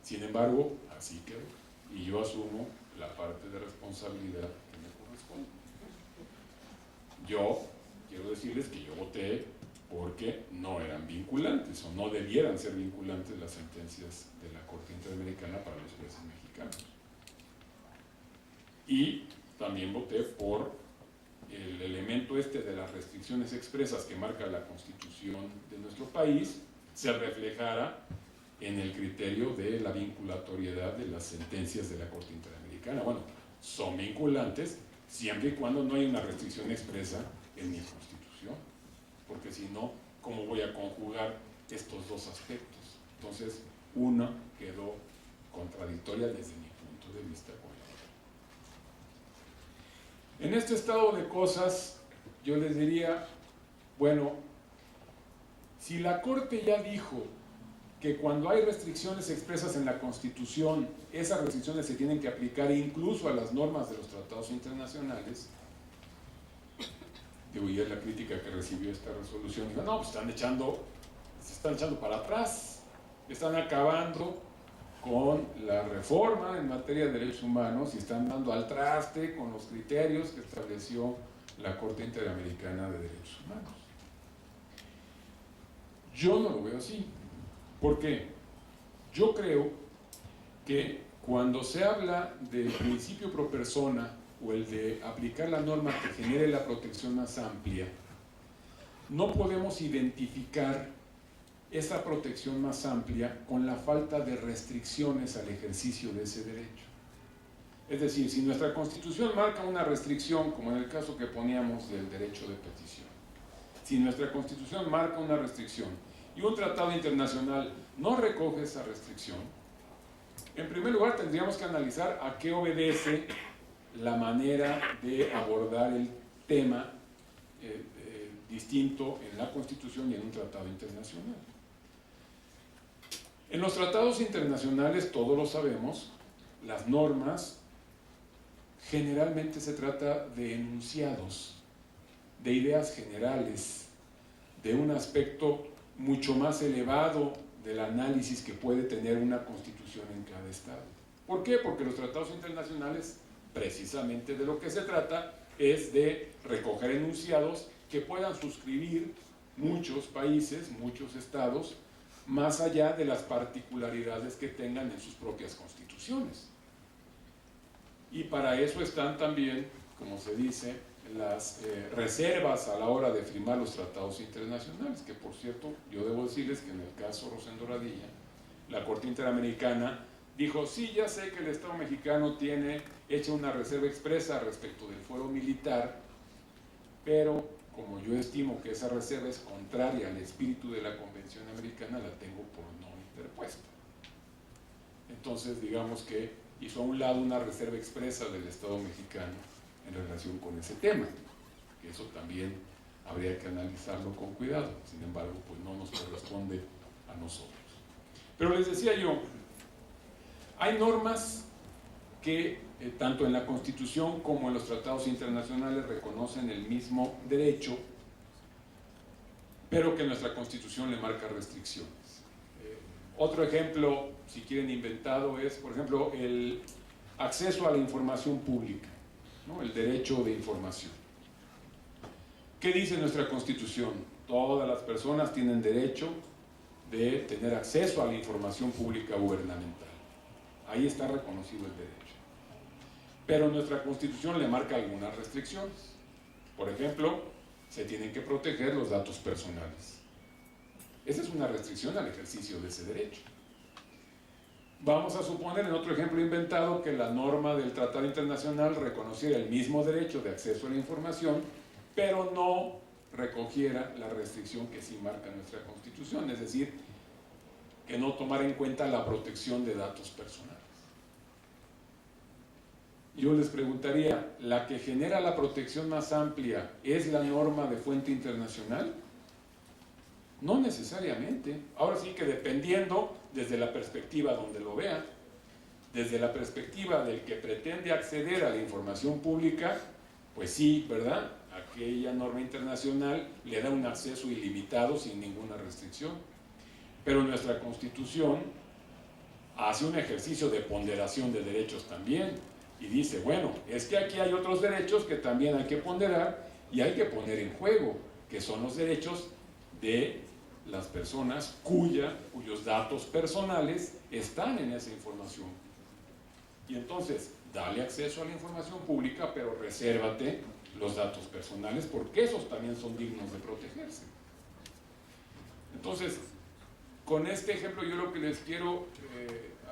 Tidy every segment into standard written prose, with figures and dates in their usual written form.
Sin embargo, así quedó. Y yo asumo la parte de responsabilidad que me corresponde. Yo quiero decirles que yo voté porque no eran vinculantes o no debieran ser vinculantes las sentencias de la Corte Interamericana para los jueces mexicanos. Y también voté por el elemento de las restricciones expresas que marca la Constitución de nuestro país se reflejara en el criterio de la vinculatoriedad de las sentencias de la Corte Interamericana. Bueno, son vinculantes siempre y cuando no hay una restricción expresa en mi Constitución, porque si no, ¿cómo voy a conjugar estos dos aspectos? Entonces, una quedó contradictoria desde mi punto de vista con la otra. En este estado de cosas, yo les diría, bueno, si la Corte ya dijo que cuando hay restricciones expresas en la Constitución, esas restricciones se tienen que aplicar incluso a las normas de los tratados internacionales, digo, y es la crítica que recibió esta resolución, dijo, no, pues se están echando para atrás, están acabando con la reforma en materia de derechos humanos y están dando al traste con los criterios que estableció la Corte Interamericana de Derechos Humanos. Yo no lo veo así. ¿Por qué? Yo creo que cuando se habla del principio pro persona o el de aplicar la norma que genere la protección más amplia, no podemos identificar esa protección más amplia con la falta de restricciones al ejercicio de ese derecho. Es decir, si nuestra Constitución marca una restricción, como en el caso que poníamos del derecho de petición, si nuestra Constitución marca una restricción y un tratado internacional no recoge esa restricción, en primer lugar tendríamos que analizar a qué obedece la manera de abordar el tema distinto en la Constitución y en un tratado internacional. En los tratados internacionales, todos lo sabemos, las normas generalmente se trata de enunciados, de ideas generales, de un aspecto mucho más elevado del análisis que puede tener una constitución en cada estado. ¿Por qué? Porque los tratados internacionales, precisamente de lo que se trata, es de recoger enunciados que puedan suscribir muchos países, muchos estados, más allá de las particularidades que tengan en sus propias constituciones. Y para eso están también, como se dice, las reservas a la hora de firmar los tratados internacionales, que por cierto, yo debo decirles que en el caso Rosendo Radilla, la Corte Interamericana dijo, sí, ya sé que el Estado mexicano tiene hecha una reserva expresa respecto del fuero militar, pero como yo estimo que esa reserva es contraria al espíritu de la Convención Americana, la tengo por no interpuesta. Entonces, digamos que hizo a un lado una reserva expresa del Estado mexicano en relación con ese tema, que eso también habría que analizarlo con cuidado, sin embargo, pues no nos corresponde a nosotros. Pero les decía yo, hay normas que tanto en la Constitución como en los tratados internacionales reconocen el mismo derecho, pero que nuestra Constitución le marca restricciones. Otro ejemplo, si quieren inventado, es, por ejemplo, el acceso a la información pública, ¿no? El derecho de información. ¿Qué dice nuestra Constitución? Todas las personas tienen derecho de tener acceso a la información pública gubernamental. Ahí está reconocido el derecho. Pero nuestra Constitución le marca algunas restricciones. Por ejemplo, se tienen que proteger los datos personales. Esa es una restricción al ejercicio de ese derecho. Vamos a suponer, en otro ejemplo inventado, que la norma del Tratado Internacional reconociera el mismo derecho de acceso a la información, pero no recogiera la restricción que sí marca nuestra Constitución, es decir, que no tomara en cuenta la protección de datos personales. Yo les preguntaría, ¿la que genera la protección más amplia es la norma de fuente internacional? No necesariamente. Ahora sí que dependiendo desde la perspectiva donde lo vea, desde la perspectiva del que pretende acceder a la información pública, pues sí, ¿verdad? Aquella norma internacional le da un acceso ilimitado sin ninguna restricción. Pero nuestra Constitución hace un ejercicio de ponderación de derechos también y dice, bueno, es que aquí hay otros derechos que también hay que ponderar y hay que poner en juego, que son los derechos de las personas cuyos datos personales están en esa información. Y entonces, dale acceso a la información pública, pero resérvate los datos personales, porque esos también son dignos de protegerse. Entonces, con este ejemplo yo lo que les quiero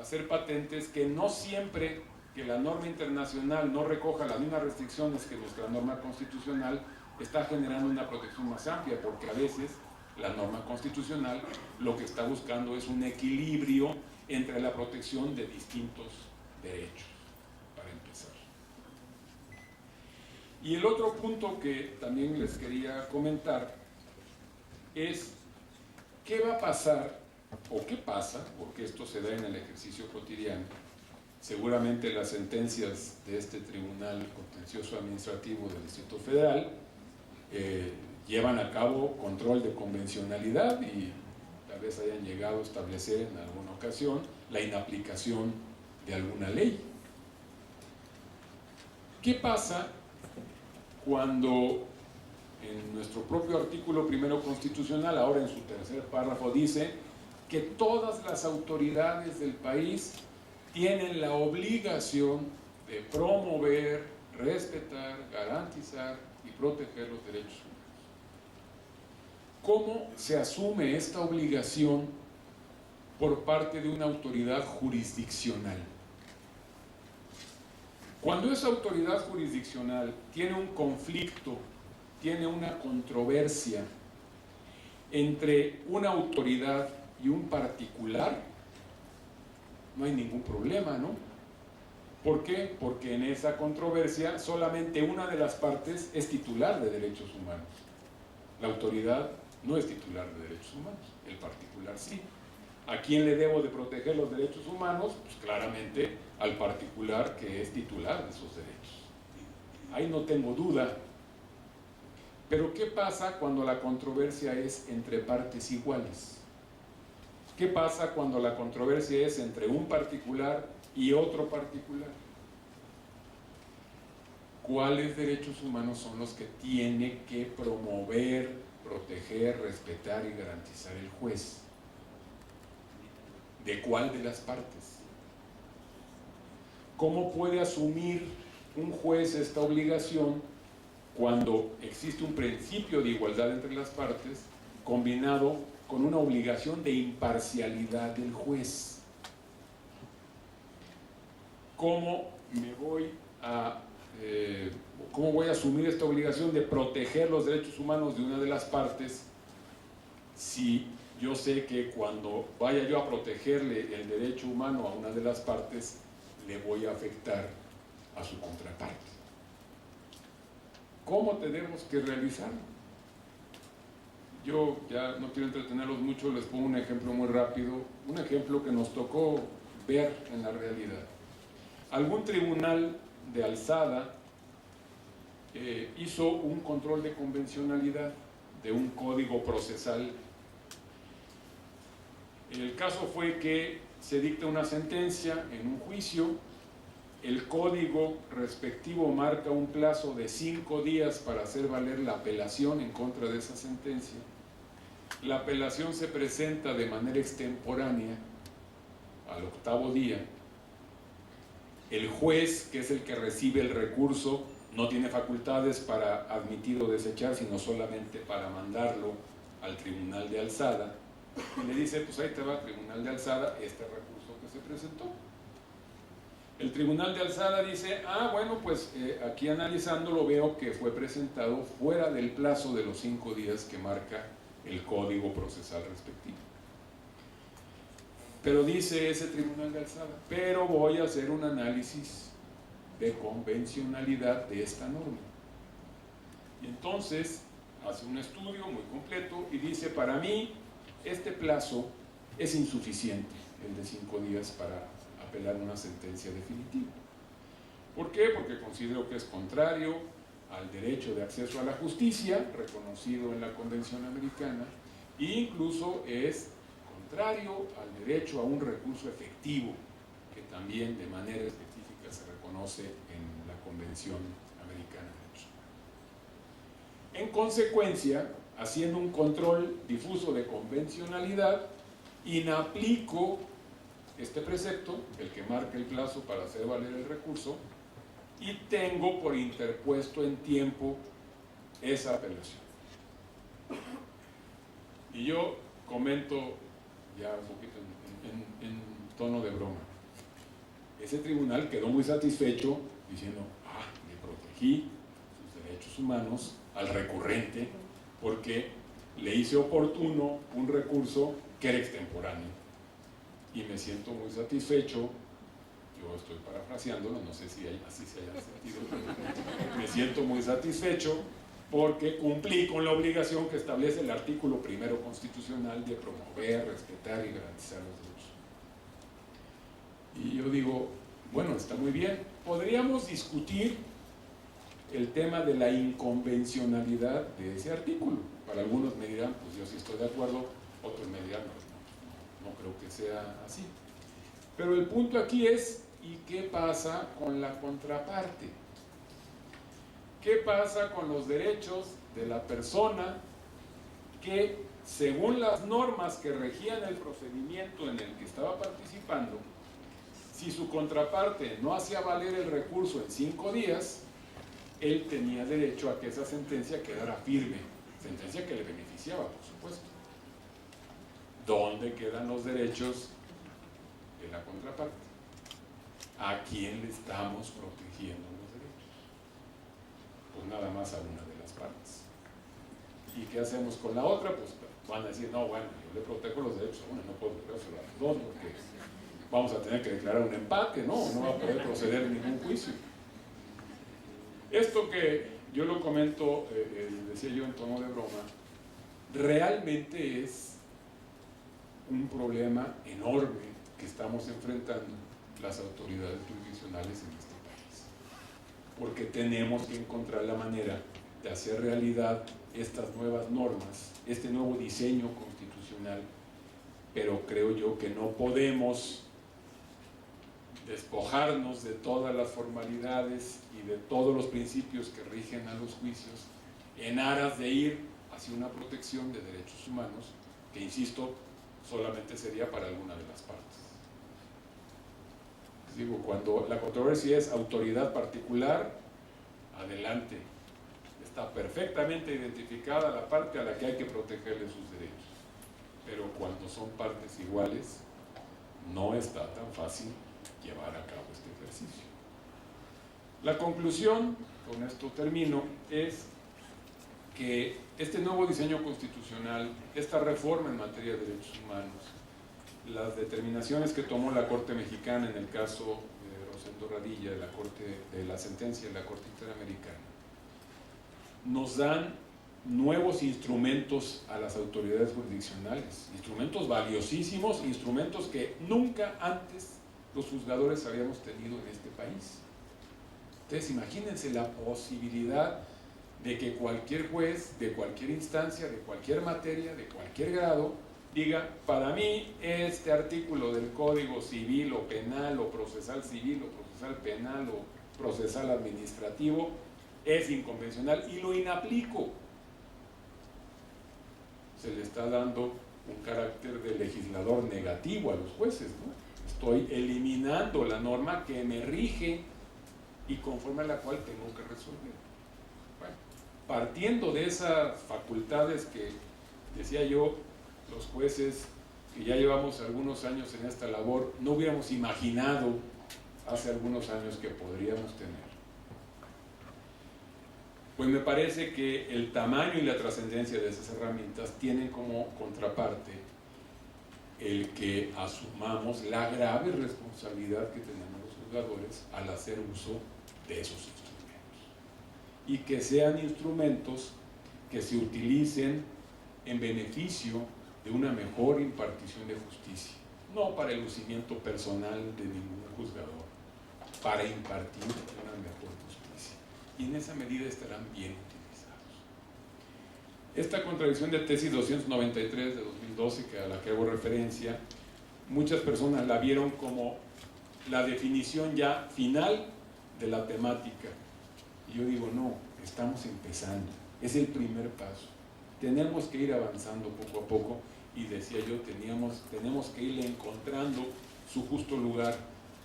hacer patente es que no siempre que la norma internacional no recoja las mismas restricciones que nuestra norma constitucional está generando una protección más amplia, porque a veces la norma constitucional lo que está buscando es un equilibrio entre la protección de distintos derechos, para empezar. Y el otro punto que también les quería comentar es qué va a pasar, o qué pasa, porque esto se da en el ejercicio cotidiano. Seguramente las sentencias de este Tribunal Contencioso Administrativo del Distrito Federal llevan a cabo control de convencionalidad y tal vez hayan llegado a establecer en alguna ocasión la inaplicación de alguna ley. ¿Qué pasa cuando en nuestro propio artículo primero constitucional, ahora en su tercer párrafo, dice que todas las autoridades del país tienen la obligación de promover, respetar, garantizar y proteger los derechos humanos? ¿Cómo se asume esta obligación por parte de una autoridad jurisdiccional? Cuando esa autoridad jurisdiccional tiene un conflicto, tiene una controversia entre una autoridad y un particular, no hay ningún problema, ¿no? ¿Por qué? Porque en esa controversia solamente una de las partes es titular de derechos humanos. La autoridad no es titular de derechos humanos, el particular sí. ¿A quién le debo de proteger los derechos humanos? Pues claramente al particular que es titular de esos derechos. Ahí no tengo duda. Pero ¿qué pasa cuando la controversia es entre partes iguales? ¿Qué pasa cuando la controversia es entre un particular y otro particular? ¿Cuáles derechos humanos son los que tiene que promover, proteger, respetar y garantizar el juez? ¿De cuál de las partes? ¿Cómo puede asumir un juez esta obligación cuando existe un principio de igualdad entre las partes combinado con una obligación de imparcialidad del juez? ¿Cómo voy a asumir esta obligación de proteger los derechos humanos de una de las partes si yo sé que cuando vaya yo a protegerle el derecho humano a una de las partes le voy a afectar a su contraparte? ¿Cómo tenemos que realizarlo? Yo ya no quiero entretenerlos mucho, les pongo un ejemplo muy rápido, un ejemplo que nos tocó ver en la realidad. Algún tribunal de alzada hizo un control de convencionalidad de un código procesal. El caso fue que se dicta una sentencia en un juicio, el código respectivo marca un plazo de 5 días para hacer valer la apelación en contra de esa sentencia. La apelación se presenta de manera extemporánea al 8º día. El juez, que es el que recibe el recurso, no tiene facultades para admitir o desechar, sino solamente para mandarlo al tribunal de alzada. Y le dice, pues ahí te va, tribunal de alzada, este recurso que se presentó. El tribunal de alzada dice, bueno, pues aquí analizándolo veo que fue presentado fuera del plazo de los 5 días que marca el código procesal respectivo. Pero dice ese tribunal de alzada, pero voy a hacer un análisis de convencionalidad de esta norma. Y entonces hace un estudio muy completo y dice, para mí este plazo es insuficiente, el de 5 días para apelar una sentencia definitiva. ¿Por qué? Porque considero que es contrario al derecho de acceso a la justicia, reconocido en la Convención Americana, e incluso es contrario al derecho a un recurso efectivo, que también de manera específica se reconoce en la Convención Americana de Derechos Humanos. En consecuencia, haciendo un control difuso de convencionalidad, inaplico este precepto, el que marca el plazo para hacer valer el recurso, y tengo por interpuesto en tiempo esa apelación. Y yo comento ya un poquito en tono de broma. Ese tribunal quedó muy satisfecho diciendo, le protegí sus derechos humanos al recurrente porque le hice oportuno un recurso que era extemporáneo. Y me siento muy satisfecho, yo estoy parafraseándolo, no sé si así se haya sentido, me siento muy satisfecho porque cumplí con la obligación que establece el artículo 1 constitucional de promover, respetar y garantizar los derechos. Y yo digo, bueno, está muy bien, podríamos discutir el tema de la inconvencionalidad de ese artículo. Para algunos me dirán, pues yo sí estoy de acuerdo, otros me dirán, pues no creo que sea así. Pero el punto aquí es, ¿y qué pasa con la contraparte? ¿Qué pasa con los derechos de la persona que, según las normas que regían el procedimiento en el que estaba participando, si su contraparte no hacía valer el recurso en 5 días, él tenía derecho a que esa sentencia quedara firme, sentencia que le beneficiaba, por supuesto? ¿Dónde quedan los derechos de la contraparte? ¿A quién le estamos protegiendo los derechos? Pues nada más a una de las partes. ¿Y qué hacemos con la otra? Pues van a decir, no, bueno, yo le protejo los derechos a una, no puedo protegerlo a los dos, porque vamos a tener que declarar un empate, no va a poder proceder ningún juicio. Esto que yo lo comento, decía yo en tono de broma, realmente es un problema enorme que estamos enfrentando las autoridades jurisdiccionales en este país, porque tenemos que encontrar la manera de hacer realidad estas nuevas normas, este nuevo diseño constitucional, pero creo yo que no podemos despojarnos de todas las formalidades y de todos los principios que rigen a los juicios en aras de ir hacia una protección de derechos humanos que, insisto, solamente sería para alguna de las partes. Les digo, cuando la controversia es autoridad particular, adelante, está perfectamente identificada la parte a la que hay que protegerle sus derechos, pero cuando son partes iguales, no está tan fácil llevar a cabo este ejercicio. La conclusión, con esto termino, es que este nuevo diseño constitucional, esta reforma en materia de derechos humanos, las determinaciones que tomó la Corte Mexicana en el caso de Rosendo Radilla, de la sentencia de la Corte Interamericana, nos dan nuevos instrumentos a las autoridades jurisdiccionales, instrumentos valiosísimos, instrumentos que nunca antes los juzgadores habíamos tenido en este país. Entonces imagínense la posibilidad de que cualquier juez de cualquier instancia, de cualquier materia, de cualquier grado, diga, para mí este artículo del Código Civil o Penal o Procesal Civil o Procesal Penal o Procesal Administrativo es inconvencional y lo inaplico. Se le está dando un carácter de legislador negativo a los jueces, ¿no? Estoy eliminando la norma que me rige y conforme a la cual tengo que resolver. Bueno, partiendo de esas facultades que decía yo, los jueces que ya llevamos algunos años en esta labor no hubiéramos imaginado hace algunos años que podríamos tener, pues me parece que el tamaño y la trascendencia de esas herramientas tienen como contraparte el que asumamos la grave responsabilidad que tenemos los juzgadores al hacer uso de esos instrumentos, y que sean instrumentos que se utilicen en beneficio de una mejor impartición de justicia, no para el lucimiento personal de ningún juzgador, para impartir una mejor justicia, y en esa medida estarán bien utilizados. Esta contradicción de tesis 293 de 2012, a la que hago referencia, muchas personas la vieron como la definición ya final de la temática. Y yo digo, no, estamos empezando, es el primer paso. Tenemos que ir avanzando poco a poco y decía yo, tenemos que ir encontrando su justo lugar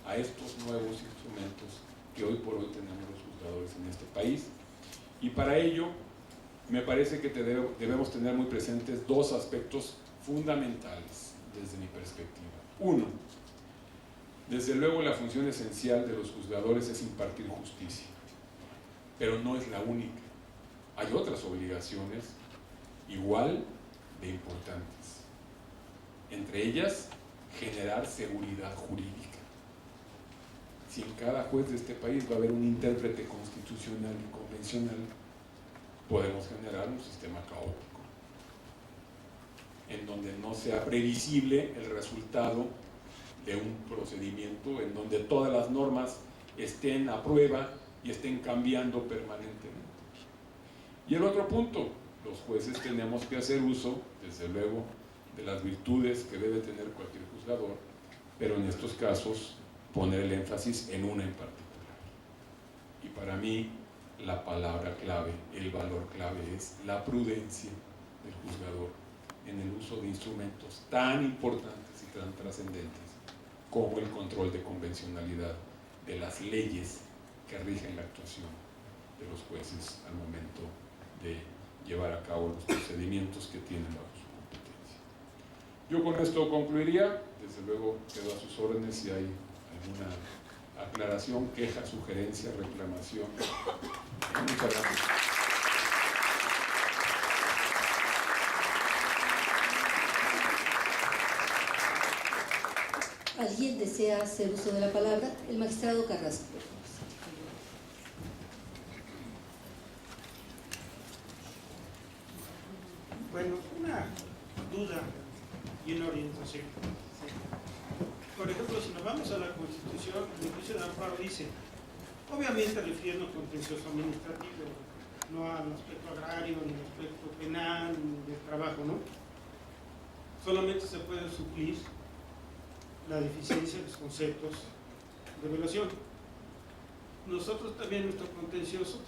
a estos nuevos instrumentos que hoy por hoy tenemos los juzgadores en este país. Y para ello, me parece que debemos tener muy presentes dos aspectos fundamentales desde mi perspectiva. Uno, desde luego la función esencial de los juzgadores es impartir justicia, pero no es la única. Hay otras obligaciones igual de importantes, entre ellas generar seguridad jurídica. Si en cada juez de este país va a haber un intérprete constitucional y convencional, podemos generar un sistema caótico, en donde no sea previsible el resultado de un procedimiento, en donde todas las normas estén a prueba y estén cambiando permanentemente. Y el otro punto, los jueces tenemos que hacer uso, desde luego, de las virtudes que debe tener cualquier juzgador, pero en estos casos poner el énfasis en una en particular. Y para mí, la palabra clave, el valor clave es la prudencia del juzgador en el uso de instrumentos tan importantes y tan trascendentes como el control de convencionalidad de las leyes que rigen la actuación de los jueces al momento de llevar a cabo los procedimientos que tienen bajo su competencia. Yo con esto concluiría, desde luego quedo a sus órdenes si hay alguna aclaración, queja, sugerencia, reclamación. Muchas gracias. ¿Alguien desea hacer uso de la palabra? El magistrado Carrasco. Bueno, una duda y una orientación. Por ejemplo, si nos vamos a la Constitución, el juicio de amparo dice, obviamente refiriendo al contencioso administrativo, no al aspecto agrario, ni al aspecto penal, ni del trabajo, ¿no? Solamente se puede suplir la deficiencia de los conceptos de violación. Nosotros también, nuestro contencioso